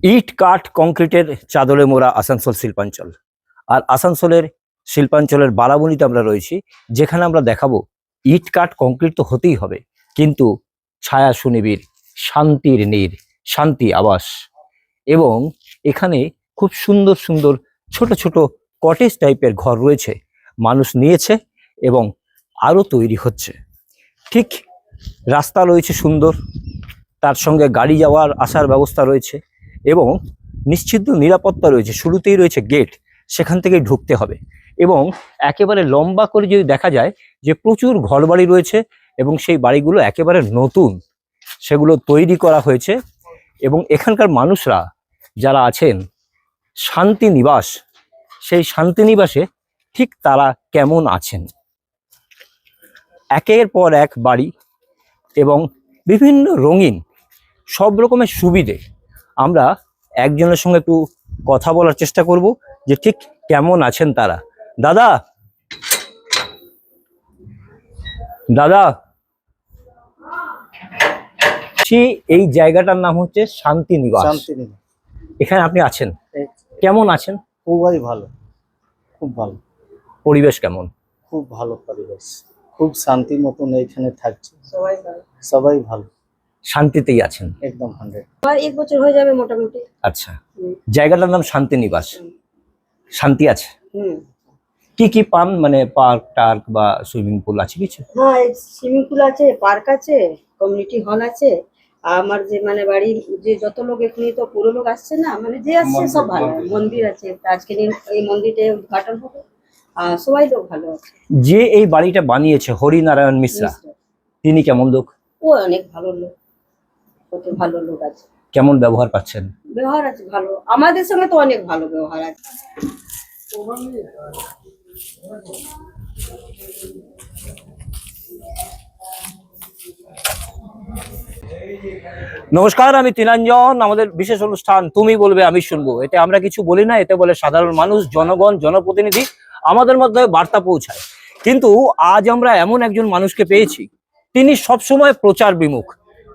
ইট কাঠ কংক্রিটের চাদরে মোড়া আসানসোল শিল্পাঞ্চল। আর আসানসোলের শিল্পাঞ্চলের বারাবণীতে আমরা রয়েছি, যেখানে আমরা দেখাবো ইট কাঠ কংক্রিট তো হতেই হবে, কিন্তু ছায়া সুনিবিড়, শান্তির নীড়, শান্তি আবাস। এবং এখানে খুব সুন্দর সুন্দর ছোট ছোট কটেজ টাইপের ঘর রয়েছে, মানুষ নিয়েছে এবং আরও তৈরি হচ্ছে। ঠিক রাস্তা রয়েছে সুন্দর, তার সঙ্গে গাড়ি যাওয়ার আসার ব্যবস্থা রয়েছে এবং নিশ্চিত নিরাপত্তা রয়েছে। শুরুতেই রয়েছে গেট, সেখান থেকেই ঢুকতে হবে। এবং একেবারে লম্বা করে যদি দেখা যায় যে প্রচুর ঘরবাড়ি রয়েছে এবং সেই বাড়িগুলো একেবারে নতুন, সেগুলো তৈরি করা হয়েছে। এবং এখানকার মানুষরা যারা আছেন শান্তিনিবাস, সেই শান্তিনিবাসে ঠিক তারা কেমন আছেন। একের পর এক বাড়ি এবং বিভিন্ন রঙিন সব রকমের সুবিধে। আমরা একজনের সঙ্গে একটু কথা বলার চেষ্টা করব যে ঠিক কেমন আছেন তারা। দাদা, দাদা, এই জায়গাটার নাম হচ্ছে শান্তিনিবাস। এখানে আপনি আছেন, কেমন আছেন? খুবই ভালো, খুব ভালো। পরিবেশ কেমন? খুব ভালো পরিবেশ, খুব শান্তি মতন এইখানে থাকছে। সবাই ভালো, শান্তিতেই আছেন একদম 100। আর 1 বছর হয়ে যাবে মোটামুটি। আচ্ছা, জায়গাটার নাম শান্তিনিবাস, শান্তি আছে। কি কি পান, মানে পার্ক টার্ক বা সুইমিং পুল আছে কিছু? হ্যাঁ, সুইমিং পুল আছে, পার্ক আছে, কমিউনিটি হল আছে। আমার যে মানে বাড়ির যে যত লোক, এখানে তো পুরো লোক আসছে না, মানে যে আসছে সব ভালো। মন্দির আছে, আজকে এই মন্দিরে উদ্ঘাটন হবে, আর সবাই লোক ভালো আছে। যে এই বাড়িটা বানিয়েছে হরিনারায়ণ মিশ্রা, তিনি কেমন লোক? ও অনেক ভালো লোক, কত ভালো লোক আছে। কেমন ব্যবহার পাচ্ছেন? ব্যবহার আছে ভালো, আমাদের সঙ্গে তো অনেক ভালো ব্যবহার আছে। নমস্কার, আমি তিনাঞ্জন। আমাদের বিশেষ অনুষ্ঠান তুমি বলবে আমি শুনবো, এতে আমরা কিছু বলি না, এতে বলে সাধারণ মানুষ, জনগণ, জনপ্রতিনিধি আমাদের মধ্যে বার্তা পৌঁছায়। কিন্তু আজ আমরা এমন একজন মানুষকে পেয়েছি, তিনি সবসময় প্রচার বিমুখ,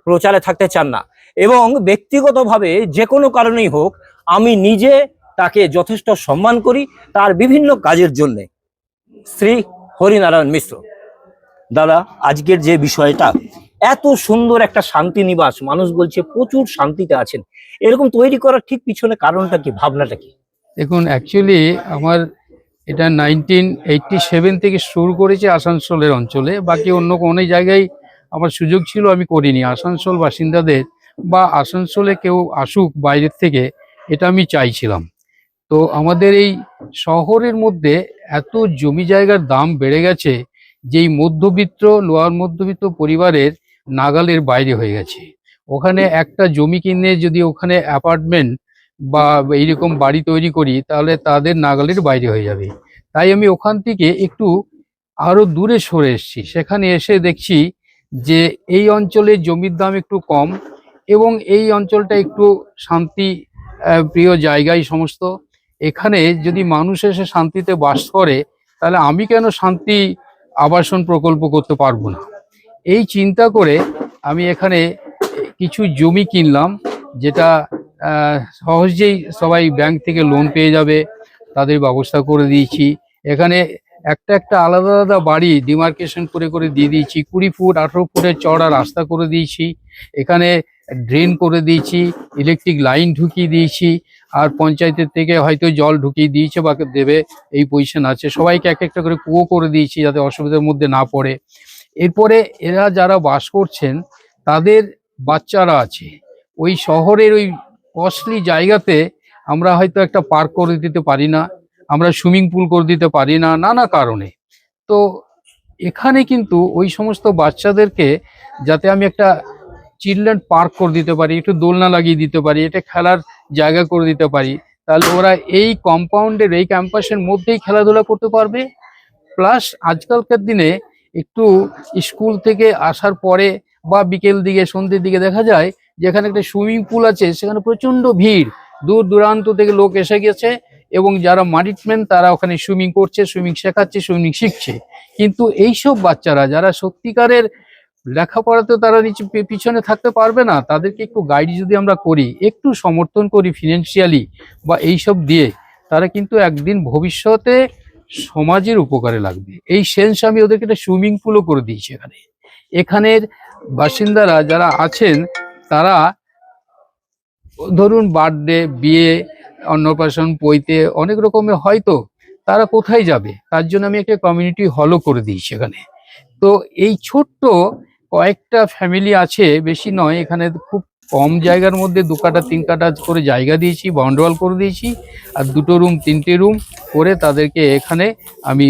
প্রচারে থাকতে চান না এবং ব্যক্তিগতভাবে যে কোনো কারণেই হোক আমি নিজে তাকে যথেষ্ট সম্মান করি তার বিভিন্ন কাজের জন্যে। শ্রী হরিনারায়ণ মিশ্র দাদা, আজকের যে বিষয়টা, এত সুন্দর একটা শান্তিনিবাস, মানুষ বলছে প্রচুর শান্তিতে আছেন, এরকম তৈরি করার ঠিক পিছনে কারণটা কি, ভাবনাটা কি? দেখুন, অ্যাকচুয়ালি আমার এটা 1987 থেকে শুরু করেছে আসানসোলের অঞ্চলে। বাকি অন্য কোনো জায়গায় আমার সুযোগ ছিল আমি করিনি। আসানসোল বাসিন্দাদের বা আসানসোলে কেউ আসুক বাইরের থেকে, এটা আমি চাইছিলাম। তো আমাদের এই শহরের মধ্যে এত জমি জায়গার দাম বেড়ে গেছে, যেই মধ্যবিত্ত, লোয়ার মধ্যবিত্ত পরিবারের নাগালের বাইরে হয়ে গেছে। ওখানে একটা জমি কিনে যদি ওখানে অ্যাপার্টমেন্ট বা এইরকম বাড়ি তৈরি করি, তাহলে তাদের নাগালের বাইরে হয়ে যাবে। তাই আমি ওখান থেকে একটু আরো দূরে সরে এসেছি। সেখানে এসে দেখছি যে এই অঞ্চলে জমির দাম একটু কম এবং এই অঞ্চলটা একটু শান্তি প্রিয় জায়গায় সমস্ত। এখানে যদি মানুষ এসে শান্তিতে বাস করে, তাহলে আমি কেন শান্তি আবাসন প্রকল্প করতে পারবো না? এই চিন্তা করে আমি এখানে কিছু জমি কিনলাম, যেটা সহজেই সবাই ব্যাংক থেকে লোন পেয়ে যাবে, তাদের ব্যবস্থা করে দিয়েছি। এখানে একটা একটা আলাদা আলাদা বাড়ি ডিমার্কেশন করে করে দিয়ে দিয়েছি। 20 ফুট 18 ফুটের চওড়া রাস্তা করে দিয়েছি, এখানে ড্রেন করে দিয়েছি, ইলেকট্রিক লাইন ঢুকিয়ে দিয়েছি, আর পঞ্চায়েতের থেকে হয়তো জল ঢুকিয়ে দিয়েছে বা দেবে, এই পজিশন আছে। সবাইকে এক একটা করে কুয়ো করে দিয়েছি যাতে অসুবিধার মধ্যে না পড়ে। এরপরে এরা যারা বাস করছেন তাদের বাচ্চারা আছে। ওই শহরের ওই কস্টলি জায়গাতে আমরা হয়তো একটা পার্ক করে দিতে পারি না, আমরা সুইমিং পুল করে দিতে পারি না, নানা কারণে। তো এখানে কিন্তু ওই সমস্ত বাচ্চাদেরকে যাতে আমি একটা চিলড্রেন পার্ক করে দিতে পারি, একটু দোলনা লাগিয়ে দিতে পারি, এটা খেলার জায়গা করে দিতে পারি, তাহলে ওরা এই কম্পাউন্ডের, এই ক্যাম্পাসের মধ্যেই খেলাধুলা করতে পারবে। প্লাস আজকালকার দিনে একটু স্কুল থেকে আসার পরে বা বিকেল দিকে, সন্ধ্যের দিকে দেখা যায় যেখানে একটা সুইমিং পুল আছে, সেখানে প্রচন্ড ভিড়, দূর দূরান্ত থেকে লোক এসে গেছে এবং যারা মারিটম্যান তারা ওখানে সুইমিং করছে, সুইমিং শেখাচ্ছে, সুইমিং শিখছে। কিন্তু এইসব বাচ্চারা যারা সত্যিকারের লেখাপড়াতে তারা পিছনে থাকতে পারবে না, তাদেরকে একটু গাইড যদি আমরা করি, একটু সমর্থন করি ফিনান্সিয়ালি বা এইসব দিয়ে, তারা কিন্তু একদিন ভবিষ্যতে সমাজের উপকারে লাগবে। এই সেন্স আমি ওদেরকে একটা সুইমিং পুলও করে দিয়েছি এখানে। এখানের বাসিন্দারা যারা আছেন তারা ধরুন বার্থডে, বিয়ে, অন্নপ্রাশন, পৈতে অনেক রকমের হয়তো, তারা কোথায় যাবে, তার জন্য আমি একটা কমিউনিটি হলও করে দিয়েছি এখানে। তো এই ছোট্ট কয়েকটা ফ্যামিলি আছে, বেশি নয়, এখানে খুব কম জায়গার মধ্যে 2 কাঠা 3 কাঠা করে জায়গা দিয়েছি, বাউন্ডওয়াল করে দিয়েছি, আর 2টো রুম 3টে রুম করে তাদেরকে এখানে আমি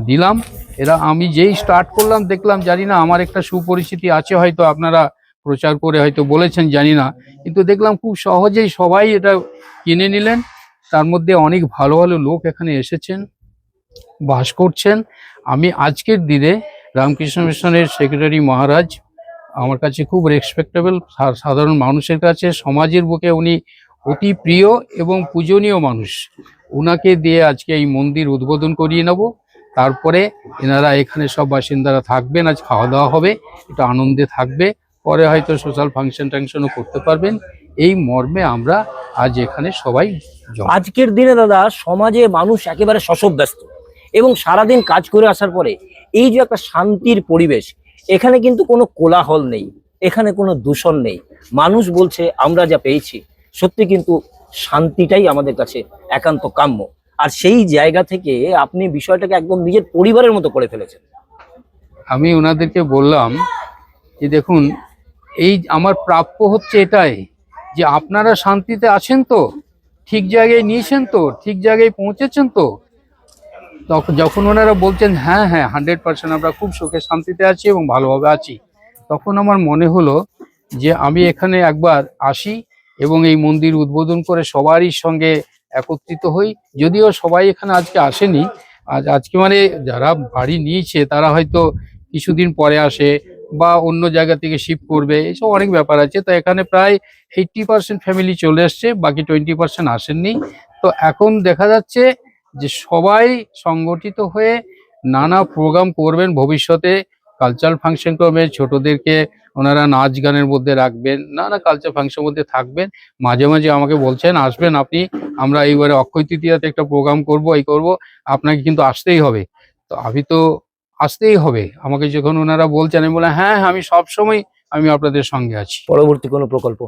দিলাম। এরা আমি যেই স্টার্ট করলাম দেখলাম, জানি না আমার একটা সুপরিচিতি আছে, হয়তো আপনারা প্রচার করে হয়তো বলেছেন জানি না, কিন্তু দেখলাম খুব সহজেই সবাই এটা কিনে নিলেন। তার মধ্যে অনেক ভালো ভালো লোক এখানে এসেছেন, বাস করছেন। আমি আজকের দিনে রামকৃষ্ণ মিশনের সেক্রেটারি মহারাজ আমার কাছে খুব রেসপেক্টেবল, সাধারণ মানুষের কাছে, সমাজের বুকে উনি অতি প্রিয় এবং পূজনীয় মানুষ। উনাকে দিয়ে আজকে এই মন্দির উদ্বোধন করিয়ে নেব। তারপরে এনারা এখানে সব বাসিন্দারা থাকবেন, আজ খাওয়া দাওয়া হবে, একটু আনন্দে থাকবে, পরে হয়তো সোশ্যাল ফাংশন টাংশনও করতে পারবেন। এই মর্মে আমরা আজ এখানে সবাই আজকের দিনে দাদা সমাজে মানুষ একেবারে শশব্যস্ত এবং সারাদিন কাজ করে আসার পরে এই যে একটা শান্তির পরিবেশ, এখানে কিন্তু কোনো কোলাহল নেই, এখানে কোনো দূষণ নেই। মানুষ বলছে আমরা যা পেয়েছি, সত্যি কিন্তু শান্তিটাই আমাদের কাছে একান্ত কাম্য। আর সেই জায়গা থেকে আপনি বিষয়টাকে একদম নিজের পরিবারের মতো করে ফেলেছেন। আমি ওনাদেরকে বললাম যে দেখুন, এই আমার প্রাপ্য হচ্ছে এটাই, যে আপনারা শান্তিতে আছেন তো, ঠিক জায়গায় নিয়েছেন তো, ঠিক জায়গায় পৌঁছেছেন তো। তখন যখন ওনারা বলছেন হ্যাঁ হ্যাঁ 100% আমরা খুব সুখে শান্তিতে আছি এবং ভালোভাবে আছি, তখন আমার মনে হলো যে আমি এখানে একবার আসি এবং এই মন্দির উদ্বোধন করে সবারই সঙ্গে একত্রিত হই। যদিও সবাই এখানে আজকে আসেনি, আজকে মানে যারা বাড়ি নিয়েছে তারা হয়তো কিছুদিন পরে আসে বা অন্য জায়গা থেকে শিফট করবে, এইসব অনেক ব্যাপার আছে। তো এখানে প্রায় 80% ফ্যামিলি চলে এসছে, বাকি 20% আসেননি। তো এখন দেখা যাচ্ছে যে সবাই সংগঠিত হয়ে নানা প্রোগ্রাম করবেন, ভবিষ্যতে কালচারাল ফাংশন করবেন, ছোটদেরকে ওনারা নাচ গানের মধ্যে রাখবেন, নানা কালচার ফাংশনের মধ্যে থাকবেন। মাঝে মাঝে আমাকে বলছেন আসবেন আপনি, আমরা এইবারে অক্ষয় তৃতীয়াতে একটা প্রোগ্রাম করব, এই করব, আপনাকে কিন্তু আসতেই হবে। তো আমি তো আসতেই হবে, আমাকে যখন ওনারা বলছেন আমি বললাম হ্যাঁ হ্যাঁ আমি সবসময় আমি আপনাদের সঙ্গে আছি। পরবর্তী কোনো প্রকল্প?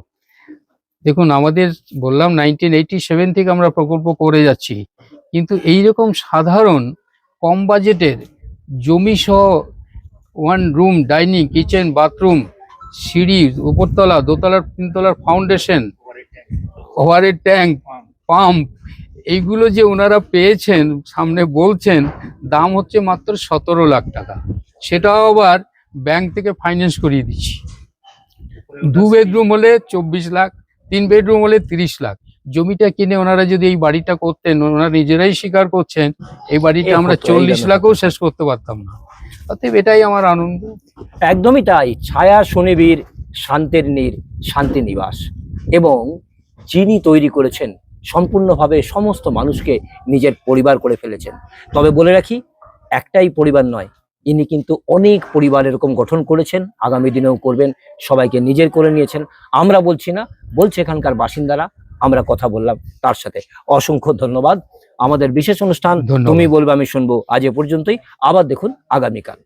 দেখুন, আমাদের বললাম 1987 থেকে আমরা প্রকল্প করে যাচ্ছি, কিন্তু এইরকম সাধারণ কম বাজেটের জমি সহ 1 রুম, ডাইনিং, কিচেন, বাথরুম, সিঁড়ি, উপরতলা, দোতলার, 3তলার ফাউন্ডেশন, ওভারের ট্যাঙ্ক, পাম্প, এইগুলো যে ওনারা পেয়েছেন, সামনে বলছেন দাম হচ্ছে মাত্র 17 লাখ টাকা। সেটাও আবার ব্যাংক থেকে ফাইন্যান্স করিয়ে দিচ্ছি। 2 বেডরুম হলে 24 লাখ, 3 বেডরুম হলে 30 লাখ। জমিটা কিনে ওনারা যদি এই বাড়িটা করতেন, ওনারা নিজেরাই স্বীকার করছেন এই বাড়িটা আমরা 40 লাখও শেষ করতে পারতাম না। অতএব এটাই আমার আনন্দ। একদমই তাই। ছায়া শনিবীর, শান্তির নীর, শান্তি নিবাস, এবং যিনি তৈরি করেছেন সম্পূর্ণভাবে সমস্ত মানুষকে নিজের পরিবার করে ফেলেছেন। তবে বলে রাখি, একটাই পরিবার নয়, ইনি কিন্তু অনেক পরিবার এরকম গঠন করেছেন, আগামী দিনেও করবেন, সবাইকে নিজের করে নিয়েছেন। আমরা বলছি না, বলছে এখানকার বাসিন্দারা, আমরা কথা বললাম তার সাথে। অসংখ্য ধন্যবাদ। আমাদের বিশেষ অনুষ্ঠান ধন্যবাদ। তুমি বলবে আমি শুনবো আজ এ পর্যন্তই। আবার দেখুন আগামীকাল।